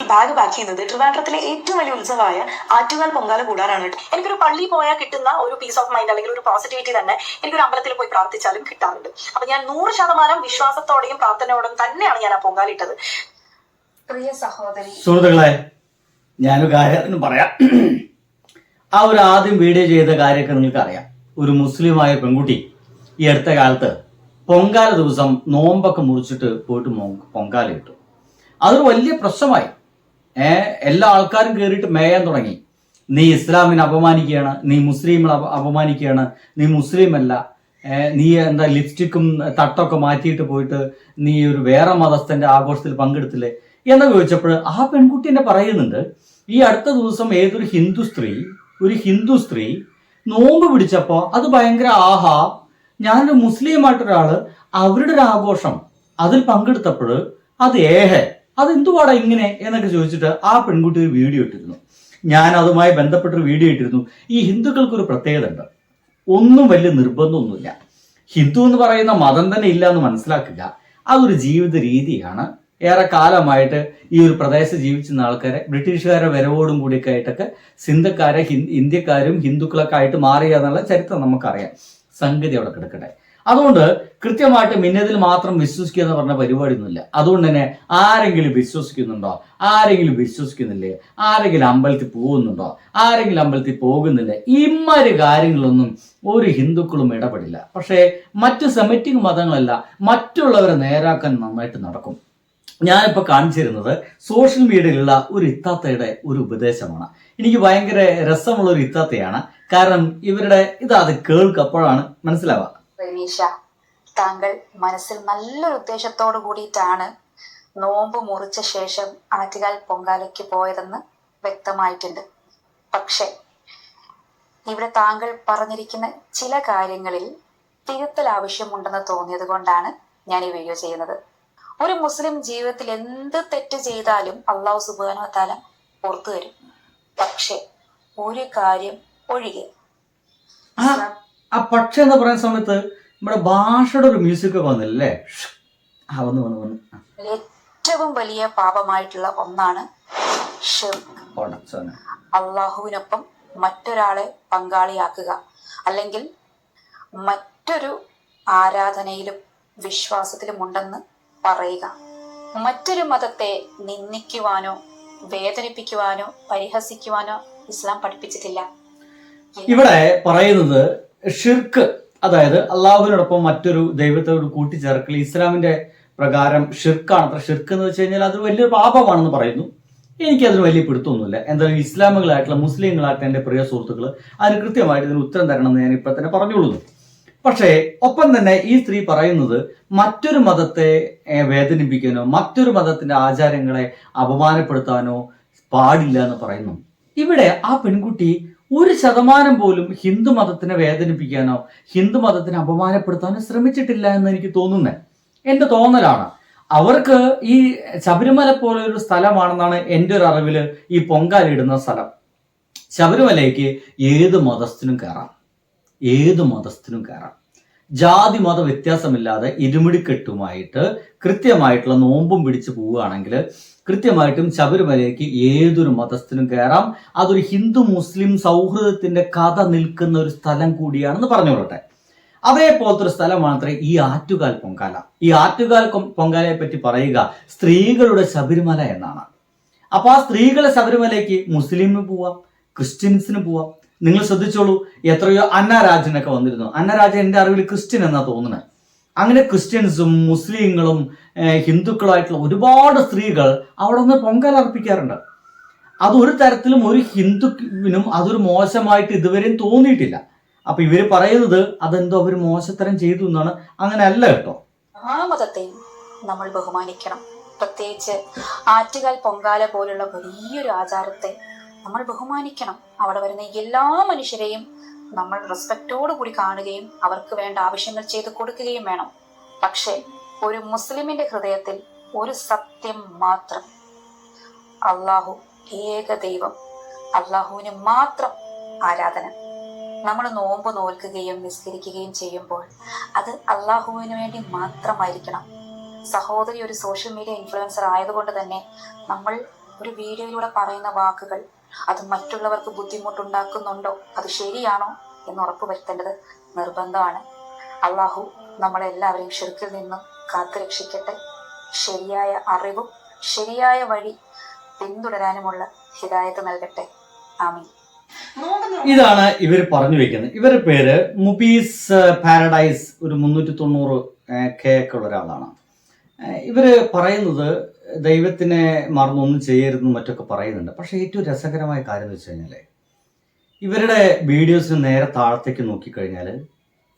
Bag pack ചെയ്യുന്നത് ട്രിവാൻഡ്രത്തിലെ ഏറ്റവും വലിയ ഉത്സവമായ ആറ്റുകാൽ പൊങ്കാല കൂടാനാണ്. എനിക്കൊരു പള്ളി പോയാൽ കിട്ടുന്ന ഒരു പീസ് ഓഫ് മൈൻഡ് അല്ലെങ്കിൽ ഒരു പോസിറ്റിവിറ്റി തന്നെ എനിക്കൊരു അമ്പലത്തിൽ പോയി പ്രാർത്ഥിച്ചാലും കിട്ടാറുണ്ട്. അപ്പൊ ഞാൻ 100% വിശ്വാസത്തോടെയും പ്രാർത്ഥനയോടും തന്നെയാണ് ഞാൻ ആ പൊങ്കാല ഇട്ടത്. പ്രിയ സഹോദരി സുഹൃത്തുക്കളെ, ഞാനൊരു കാര്യം പറയാം. ആ ഒരു ആദ്യം വീഡിയോ ചെയ്ത കാര്യമൊക്കെ നിങ്ങൾക്ക് അറിയാം. ഒരു മുസ്ലിമായ പെൺകുട്ടി ഈ അടുത്ത കാലത്ത് പൊങ്കാല ദിവസം നോമ്പൊക്കെ മുറിച്ചിട്ട് പോയിട്ട് പൊങ്കാല ഇട്ടു. അതൊരു വലിയ പ്രശ്നമായി. എല്ലാ ആൾക്കാരും കയറിയിട്ട് മേയാൻ തുടങ്ങി. നീ ഇസ്ലാമിനെ അപമാനിക്കുകയാണ്, നീ മുസ്ലിമിനെ അപമാനിക്കുകയാണ്, നീ മുസ്ലിം അല്ല, നീ എന്താ ലിപ്സ്റ്റിക്കും തട്ടൊക്കെ മാറ്റിയിട്ട് പോയിട്ട് നീ ഒരു വേറെ മതസ്ഥന്റെ ആഘോഷത്തിൽ പങ്കെടുത്തില്ലേ എന്നൊക്കെ ചോദിച്ചപ്പോൾ ആ പെൺകുട്ടി എന്നെ പറയുന്നുണ്ട്, ഈ അടുത്ത ദിവസം ഏതൊരു ഹിന്ദു സ്ത്രീ നോമ്പ് പിടിച്ചപ്പോൾ അത് ഭയങ്കര ആഹാ, ഞാനൊരു മുസ്ലിമായിട്ടൊരാള് അവരുടെ ഒരു ആഘോഷം അതിൽ പങ്കെടുത്തപ്പോൾ അത് അതെന്തുവാടാ ഇങ്ങനെ എന്നൊക്കെ ചോദിച്ചിട്ട് ആ പെൺകുട്ടി ഒരു വീഡിയോ ഇട്ടിരുന്നു. ഞാൻ അതുമായി ബന്ധപ്പെട്ടൊരു വീഡിയോ ഇട്ടിരുന്നു. ഈ ഹിന്ദുക്കൾക്കൊരു പ്രത്യേകത ഉണ്ട്, ഒന്നും വലിയ നിർബന്ധമൊന്നുമില്ല. ഹിന്ദു എന്ന് പറയുന്ന മതം തന്നെ ഇല്ല എന്ന് മനസ്സിലാക്കില്ല. അതൊരു ജീവിത രീതിയാണ്. ഏറെ കാലമായിട്ട് ഈ ഒരു പ്രദേശത്ത് ജീവിച്ചിരുന്ന ആൾക്കാരെ ബ്രിട്ടീഷുകാരുടെ വരവോടും കൂടിയൊക്കെ ആയിട്ടൊക്കെ സിന്ധക്കാരെ ഇന്ത്യക്കാരും ഹിന്ദുക്കളൊക്കെ ആയിട്ട് മാറിയ എന്നുള്ള ചരിത്രം നമുക്കറിയാം. സംഗതി അവിടെ കിടക്കട്ടെ. അതുകൊണ്ട് കൃത്യമായിട്ട് മിന്നതിൽ മാത്രം വിശ്വസിക്കുക എന്ന് പറഞ്ഞ പരിപാടിയൊന്നുമില്ല. അതുകൊണ്ട് തന്നെ ആരെങ്കിലും വിശ്വസിക്കുന്നുണ്ടോ, ആരെങ്കിലും വിശ്വസിക്കുന്നില്ലേ, ആരെങ്കിലും അമ്പലത്തിൽ പോകുന്നുണ്ടോ, ആരെങ്കിലും അമ്പലത്തിൽ പോകുന്നില്ല, ഇമ്മാതിരി കാര്യങ്ങളൊന്നും ഒരു ഹിന്ദുക്കളും ഇടപെടില്ല. പക്ഷേ മറ്റു സെമിറ്റിക് മതങ്ങളല്ല മറ്റുള്ളവരെ നേരാക്കാൻ നന്നായിട്ട് നടക്കും. ഞാനിപ്പോൾ കാണിച്ചിരുന്നത് സോഷ്യൽ മീഡിയയിലുള്ള ഒരു ഇത്താത്തയുടെ ഒരു ഉപദേശമാണ്. എനിക്ക് ഭയങ്കര രസമുള്ള ഒരു ഇത്താത്തയാണ്. കാരണം ഇവരുടെ അത് കേൾക്കപ്പോഴാണ് മനസ്സിലാവുക. റെനീഷ, താങ്കൾ മനസ്സിൽ നല്ലൊരു ഉദ്ദേശത്തോടു കൂടിയിട്ടാണ് നോമ്പ് മുറിച്ച ശേഷം ആറ്റുകാൽ പൊങ്കാലയ്ക്ക് പോയതെന്ന് വ്യക്തമായിട്ടുണ്ട്. പക്ഷെ ഇവിടെ താങ്കൾ പറഞ്ഞിരിക്കുന്ന ചില കാര്യങ്ങളിൽ തിരുത്തൽ ആവശ്യമുണ്ടെന്ന് തോന്നിയത് കൊണ്ടാണ് ഞാൻ ഈ വീഡിയോ ചെയ്യുന്നത്. ഒരു മുസ്ലിം ജീവിതത്തിൽ എന്ത് തെറ്റ് ചെയ്താലും അള്ളാഹു സുബ്ഹാനഹു വ തആല പുറത്തു തരും. പക്ഷെ ഒരു കാര്യം ഒഴികെ, ആ പക്ഷെ എന്ന് പറയുന്ന സമയത്ത് നമ്മുടെ ഭാഷയുടെ ഒരു മ്യൂസിക് ഒക്കെ വന്നില്ലേ, വന്നു ഏറ്റവും വലിയ പാപമായിട്ടുള്ള ഒന്നാണ് ഷിർക്ക്. അള്ളാഹുവിനൊപ്പം മറ്റൊരാളെ പങ്കാളിയാക്കുക, അല്ലെങ്കിൽ മറ്റൊരു ആരാധനയിലും വിശ്വാസത്തിലും ഉണ്ടെന്ന് പറയുക. മറ്റൊരു മതത്തെ നിന്ദിക്കുവാനോ വേദനിപ്പിക്കുവാനോ പരിഹസിക്കുവാനോ ഇസ്ലാം പഠിപ്പിച്ചിട്ടില്ല. ഇവിടെ പറയുന്നത് ഷിർക്ക്, അതായത് അള്ളാഹുവിനോടൊപ്പം മറ്റൊരു ദൈവത്തോട് കൂട്ടിച്ചേർക്കൽ ഇസ്ലാമിന്റെ പ്രകാരം ഷിർക്കാണ്. അത്ര ഷിർക്ക് എന്ന് വെച്ച് കഴിഞ്ഞാൽ അത് വലിയൊരു പാപമാണെന്ന് പറയുന്നു. എനിക്കതിന് വലിയ പിടുത്തമൊന്നുമില്ല. എന്തായാലും ഇസ്ലാമികളായിട്ടുള്ള മുസ്ലിങ്ങളായിട്ടുള്ള എൻ്റെ പ്രിയ സുഹൃത്തുക്കൾ അതിന് കൃത്യമായിട്ട് ഇതിന് ഉത്തരം തരണമെന്ന് ഞാൻ ഇപ്പം തന്നെ പറഞ്ഞുകൊള്ളുന്നു. പക്ഷേ ഒപ്പം തന്നെ ഈ സ്ത്രീ പറയുന്നത് മറ്റൊരു മതത്തെ വേദനിപ്പിക്കാനോ മറ്റൊരു മതത്തിന്റെ ആചാരങ്ങളെ അപമാനപ്പെടുത്താനോ പാടില്ല എന്ന് പറയുന്നു. ഇവിടെ ആ പെൺകുട്ടി 1% പോലും ഹിന്ദു മതത്തിനെ വേദനിപ്പിക്കാനോ ഹിന്ദു മതത്തിനെ അപമാനപ്പെടുത്താനോ ശ്രമിച്ചിട്ടില്ല എന്ന് എനിക്ക് തോന്നുന്നത്. എന്റെ തോന്നലാണ്. അവർക്ക് ഈ ശബരിമല പോലെ ഒരു സ്ഥലമാണെന്നാണ് എൻ്റെ ഒരു അറിവില് ഈ പൊങ്കാലിടുന്ന സ്ഥലം. ശബരിമലയ്ക്ക് ഏത് മതസ്ഥനും കയറാം. ജാതി മത വ്യത്യാസമില്ലാതെ ഇരുമിടിക്കെട്ടുമായിട്ട് കൃത്യമായിട്ടുള്ള നോമ്പും പിടിച്ച് പോവുകയാണെങ്കിൽ കൃത്യമായിട്ടും ശബരിമലയ്ക്ക് ഏതൊരു മതസ്ഥനും കയറാം. അതൊരു ഹിന്ദു മുസ്ലിം സൗഹൃദത്തിന്റെ കഥ നിൽക്കുന്ന ഒരു സ്ഥലം കൂടിയാണെന്ന് പറഞ്ഞുകൊള്ളട്ടെ. അതേപോലത്തെ ഒരു സ്ഥലമാണ് ഈ ആറ്റുകാൽ പൊങ്കാല. ഈ ആറ്റുകാൽ പൊങ്കാലയെ പറ്റി പറയുക സ്ത്രീകളുടെ ശബരിമല എന്നാണ്. അപ്പൊ ആ സ്ത്രീകളെ ശബരിമലയ്ക്ക് മുസ്ലിമിന് പോവാം, ക്രിസ്ത്യൻസിന് പോവാം. നിങ്ങൾ ശ്രദ്ധിച്ചോളൂ, എത്രയോ അന്നരാജനൊക്കെ വന്നിരുന്നു. അന്നരാജൻ എൻ്റെ അറിവിൽ ക്രിസ്ത്യൻ എന്നാ തോന്നുന്നത്. അങ്ങനെ ക്രിസ്ത്യൻസും മുസ്ലിങ്ങളും ഹിന്ദുക്കളായിട്ടുള്ള ഒരുപാട് സ്ത്രീകൾ അവിടെ നിന്ന് പൊങ്കാല അർപ്പിക്കാറുണ്ട്. അതൊരു തരത്തിലും ഒരു ഹിന്ദുവിനും അതൊരു മോശമായിട്ട് ഇതുവരെയും തോന്നിയിട്ടില്ല. അപ്പൊ ഇവര് പറയുന്നത് അതെന്തോ അവർ മോശത്തരം ചെയ്തു എന്നാണ്. അങ്ങനെ അല്ല കേട്ടോ. ആ മതത്തെയും നമ്മൾ ബഹുമാനിക്കണം. പ്രത്യേകിച്ച് ആറ്റുകാൽ പൊങ്കാല പോലുള്ള വലിയൊരു ആചാരത്തെ നമ്മൾ ബഹുമാനിക്കണം. അവിടെ വരുന്ന എല്ലാ മനുഷ്യരെയും നമ്മൾ റെസ്പെക്റ്റോടു കൂടി കാണുകയും അവർക്ക് വേണ്ട ആവശ്യങ്ങൾ ചെയ്തു കൊടുക്കുകയും വേണം. പക്ഷെ ഒരു മുസ്ലിമിന്റെ ഹൃദയത്തിൽ ഒരു സത്യം മാത്രം, അള്ളാഹു ഏക ദൈവം, അള്ളാഹുവിന് മാത്രം ആരാധന. നമ്മൾ നോമ്പ് നോൽക്കുകയും നിസ്കരിക്കുകയും ചെയ്യുമ്പോൾ അത് അള്ളാഹുവിന് വേണ്ടി മാത്രമായിരിക്കണം. സഹോദരി ഒരു സോഷ്യൽ മീഡിയ ഇൻഫ്ലുവൻസർ ആയതുകൊണ്ട് തന്നെ നമ്മൾ ഒരു വീഡിയോയിലൂടെ പറയുന്ന വാക്കുകൾ അത് മറ്റുള്ളവർക്ക് ബുദ്ധിമുട്ടുണ്ടാക്കുന്നുണ്ടോ, അത് ശരിയാണോ എന്ന് ഉറപ്പുവരുത്തേണ്ടത് നിർബന്ധമാണ്. അള്ളാഹു നമ്മളെല്ലാവരെയും ശിർക്കിൽ നിന്നും കാത്തുരക്ഷിക്കട്ടെ. ശരിയായ അറിവും ശരിയായ വഴി പിന്തുടരാനുമുള്ള ഹിദായത്ത് നൽകട്ടെ. ആമീൻ. ഇതാണ് ഇവർ പറഞ്ഞു വെക്കുന്നത്. ഇവരുടെ പേര് മുബീസ് പാരഡൈസ്. ഒരു 390K ഒക്കെ ഉള്ള ഒരാളാണ്. ഇവര് പറയുന്നത് ദൈവത്തിനെ മറന്നൊന്നും ചെയ്യരുതെന്നും മറ്റൊക്കെ പറയുന്നുണ്ട്. പക്ഷെ ഏറ്റവും രസകരമായ കാര്യം എന്ന് വെച്ച് കഴിഞ്ഞാൽ ഇവരുടെ വീഡിയോസിന് നേരെ താഴത്തേക്ക് നോക്കിക്കഴിഞ്ഞാൽ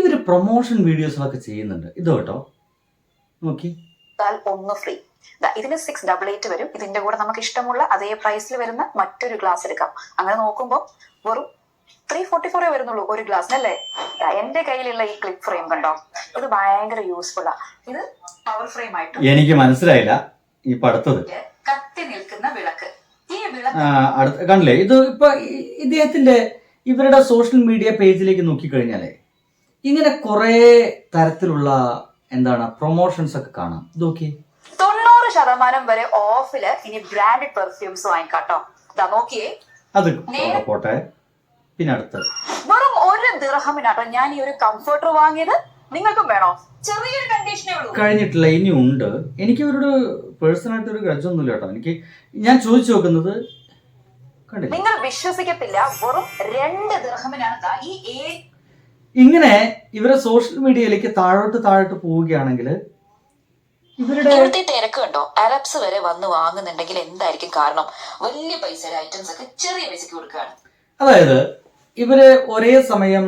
ഇവർ പ്രൊമോഷൻ വീഡിയോസുകളൊക്കെ ചെയ്യുന്നുണ്ട്. ഇത് കേട്ടോ, നോക്കി. ഒന്ന് ഫ്രീ. ഇതിന് 688 വരും. ഇതിന്റെ കൂടെ നമുക്ക് ഇഷ്ടമുള്ള അതേ പ്രൈസിൽ വരുന്ന മറ്റൊരു ഗ്ലാസ് എടുക്കാം. അങ്ങനെ നോക്കുമ്പോൾ വെറും 344 വരുന്നുള്ളൂ ഒരു ഗ്ലാസ്സിനല്ലേ. എന്റെ കയ്യിലുള്ള ഈ ക്ലിപ്പ് ഫ്രെയിം കണ്ടോ, ഇത് ഭയങ്കര യൂസ്ഫുള്ളാ. ഇത് പവർ ഫ്രെയിം ആയിട്ട് എനിക്ക് മനസ്സിലായില്ല ഈ അടുത്തത് കത്തി നിൽക്കുന്ന വിളക്ക്. ഈ വിളക്ക് കണ്ടില്ലേ? ഇത് ഇപ്പൊ ഇദ്ദേഹത്തിന്റെ ഇവരുടെ സോഷ്യൽ മീഡിയ പേജിലേക്ക് നോക്കിക്കഴിഞ്ഞാലേ ഇങ്ങനെ കുറെ തരത്തിലുള്ള പ്രൊമോഷൻസ് ഒക്കെ കാണാം. ഇത് നോക്കി, 90% വരെ ഓഫില് ഇനി ബ്രാൻഡഡ് പെർഫ്യൂംസ് വാങ്ങിക്കാട്ടോ. ഇതാ നോക്കിയേ, അത് പോട്ടെ. പിന്നെ അടുത്തത് വെറും 1 ദിർഹമിനാട്ടോ ഞാൻ ഈ ഒരു കംഫർട്ടർ വാങ്ങിയത്. നിങ്ങൾക്കും വേണോ? ചെറിയൊരു കണ്ടീഷനേ ഉള്ളൂ. കഴിഞ്ഞിട്ടില്ല, ഇനി ഉണ്ട്. എനിക്ക് അവരോട് പേഴ്സണായിട്ട് ഒരു ഗ്രജൊന്നുമില്ല കേട്ടോ. ഞാൻ ചോദിച്ചു നോക്കുന്നത് കണ്ടില്ല, നിങ്ങൾ വിശ്വസിക്കത്തില്ല, വെറും 2 ദിർഹമിനാണ് ഈ ഇങ്ങനെ ഇവരെ സോഷ്യൽ മീഡിയയിലേക്ക് താഴോട്ട് പോവുകയാണെങ്കിൽ ഇവിടുത്തെ തിരക്ക് കണ്ടോ. അറബ്സ് വരെ വന്ന് വാങ്ങുന്നുണ്ടെങ്കിൽ എന്തായിരിക്കും കാരണം? വലിയ പൈസയുടെ ഐറ്റംസ് ഒക്കെ ചെറിയ പൈസക്ക് കൊടുക്കുകയാണ്. അതായത് ഇവര് ഒരേ സമയം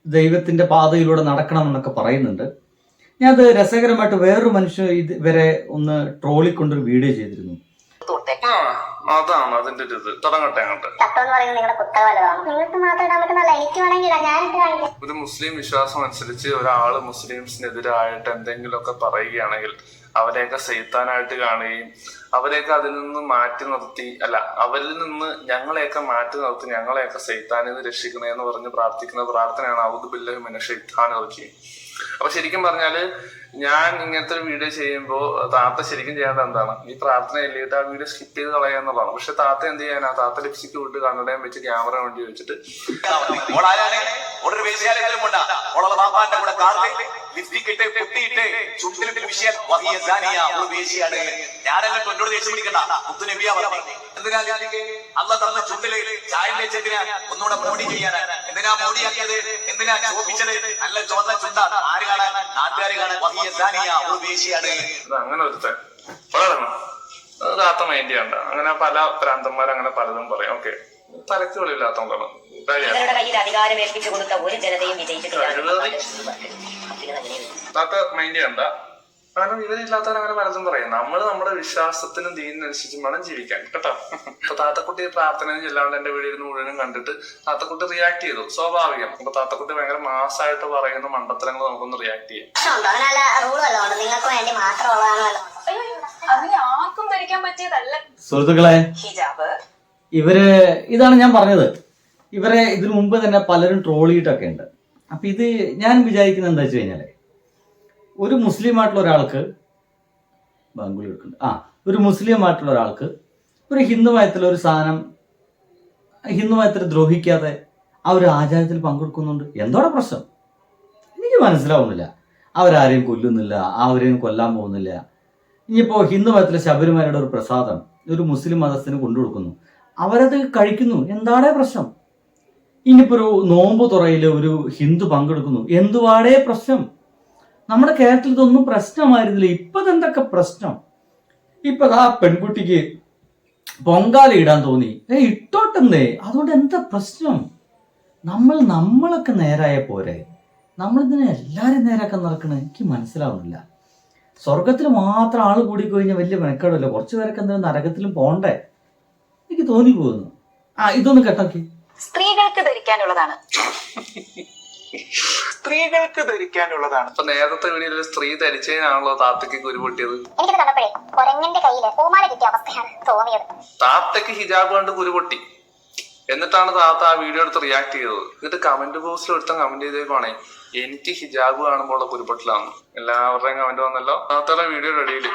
ദൈവത്തിന്റെ പാതയിലൂടെ നടക്കണമെന്നൊക്കെ പറയുന്നുണ്ട്. ഞാൻ അത് രസകരമായിട്ട് വേറൊരു മനുഷ്യൻ ഇവരെ ഒന്ന് ട്രോളിക്കൊണ്ടൊരു വീഡിയോ ചെയ്തിരുന്നു. അതാണ് അതിന്റെ ഒരു ഇത്. തുടങ്ങട്ടെ അങ്ങോട്ട്. ഒരു മുസ്ലിം വിശ്വാസം അനുസരിച്ച് ഒരാള് മുസ്ലിംസിനെതിരായിട്ട് എന്തെങ്കിലുമൊക്കെ പറയുകയാണെങ്കിൽ അവരെയൊക്കെ സൈത്താനായിട്ട് കാണുകയും അവരെയൊക്കെ അതിൽ നിന്ന് മാറ്റി നിർത്തി, അവരിൽ നിന്ന് ഞങ്ങളെയൊക്കെ മാറ്റി നിർത്തി ഞങ്ങളെയൊക്കെ സൈത്താനിൽ നിന്ന് രക്ഷിക്കണേ എന്ന് പറഞ്ഞ് പ്രാർത്ഥിക്കുന്ന പ്രാർത്ഥനയാണ് ഔദു ബില്ലാഹി മിനശ് ശൈത്താനിർ റജീം. അപ്പൊ ശരിക്കും പറഞ്ഞാല് ഞാൻ ഇങ്ങനത്തെ ഒരു വീഡിയോ ചെയ്യുമ്പോൾ താത്ത ശരിക്കും ചെയ്യേണ്ടത് എന്താണ്? ഈ പ്രാർത്ഥന എല്ലിയിട്ട് ആ വീഡിയോ സ്കിപ്പ് ചെയ്ത് കളയാന്നുള്ളതാണ്. പക്ഷെ താത്ത എന്ത് ചെയ്യാനാ? താത്ത ലിപ്സ്റ്റിക്ക് വിട്ട് കണ്ണടയും വെച്ച് ക്യാമറ വേണ്ടി വെച്ചിട്ട് അങ്ങനെ ഒരുത്തൻ താത്ത മൈൻഡ് ചെയ്യണ്ട. അങ്ങനെ പല ഭ്രാന്തന്മാർ അങ്ങനെ പലതും പറയും. ഓക്കെ, തലക്ക് വെളിയില്ലാത്തോണ്ടാണ് താത്ത മൈൻഡ് ചെയ്യണ്ട. കാരണം ഇവരില്ലാത്തവർ അങ്ങനെ പലതും പറയും. നമ്മുടെ വിശ്വാസത്തിനും ദീനിനനുസരിച്ചും വേണം ജീവിക്കാൻ കേട്ടോ. അപ്പൊ താത്തക്കുട്ടി പ്രാർത്ഥന ചെല്ലാണ്ട് എന്റെ വീഡിയോ മുഴുവനും കണ്ടിട്ട് താത്തക്കുട്ടി റിയാക്ട് ചെയ്തു. സ്വാഭാവികം. അപ്പൊ താത്തക്കുട്ടി ഭയങ്കര മാസമായിട്ട് പറയുന്ന മണ്ടത്തരങ്ങൾ നമുക്കൊന്ന് റിയാക്ട് ചെയ്യാം. സുഹൃത്തുക്കളെ, ഇതാണ് ഞാൻ പറഞ്ഞത്. ഇവരെ ഇതിനു മുമ്പ് തന്നെ പലരും ട്രോളിയിട്ടൊക്കെ ഉണ്ട്. അപ്പൊ ഇത് ഞാൻ വിചാരിക്കുന്നത് എന്താ വെച്ച് കഴിഞ്ഞാല്, ഒരു മുസ്ലിം ആയിട്ടുള്ള ഒരാൾക്ക് ഒരു ഹിന്ദു മതത്തിലുള്ള ഒരു സാധനം ഹിന്ദു മതത്തിൽ ദ്രോഹിക്കാതെ ആ ഒരു ആചാരത്തിൽ പങ്കെടുക്കുന്നുണ്ട്. എന്തോടെ പ്രശ്നം എനിക്ക് മനസ്സിലാവുന്നില്ല. അവരാരെയും കൊല്ലുന്നില്ല, അവരെയും കൊല്ലാൻ പോകുന്നില്ല. ഇനിയിപ്പോൾ ഹിന്ദു മതത്തിലെ ശബരിമലയുടെ ഒരു പ്രസാദം ഒരു മുസ്ലിം മതസ്ഥന് കൊണ്ടുകൊടുക്കുന്നു, അവരത് കഴിക്കുന്നു. എന്താണ് പ്രശ്നം? ഇനിയിപ്പോൾ ഒരു നോമ്പ് തുറയിൽ ഒരു ഹിന്ദു പങ്കെടുക്കുന്നു, എന്തുവാടേ പ്രശ്നം? നമ്മുടെ കേരളത്തിൽ ഇതൊന്നും പ്രശ്നമായിരുന്നില്ല. ഇപ്പം എന്തൊക്കെ പ്രശ്നം? ഇപ്പൊ ആ പെൺകുട്ടിക്ക് പൊങ്കാല ഇടാൻ തോന്നി, ഇട്ടോട്ടെന്നേ, അതുകൊണ്ട് എന്താ പ്രശ്നം? നമ്മളൊക്കെ നേരായ പോരെ? നമ്മളിതിനെ എല്ലാവരും നേരാക്കാൻ നടക്കണേ? എനിക്ക് മനസ്സിലാവുന്നില്ല. സ്വർഗത്തിൽ മാത്രം ആള് കൂടി കഴിഞ്ഞാൽ വലിയ മെനക്കേടല്ലോ, കുറച്ചു പേരൊക്കെ എന്തായാലും നരകത്തിലും പോണ്ടേ? എനിക്ക് തോന്നിപ്പോകുന്നു. ഇതൊന്ന് കേട്ടോക്കി. സ്ത്രീകൾക്ക് ധരിക്കാനുള്ളതാണ്. അപ്പൊ നേരത്തെ വീഡിയോയിൽ സ്ത്രീ ധരിച്ചതിനാണല്ലോ താത്തക്ക് കുരുപൊട്ടിയത്. താത്തക്ക് ഹിജാബ് കണ്ട് കുരുപൊട്ടി. എന്നിട്ടാണ് താത്ത ആ വീഡിയോ എടുത്ത് റിയാക്ട് ചെയ്തത്. എന്നിട്ട് കമന്റ് ബോക്സിൽ ഒരുത്തൻ കമന്റ് ചെയ്തേക്കുവാണേ, എനിക്ക് ഹിജാബ് കാണുമ്പോൾ ഉള്ള കുരുപൊട്ടിലാണ്. എല്ലാവരുടെയും കമന്റ് വന്നല്ലോ താത്തയുടെ വീഡിയോയുടെ ഇടയിൽ.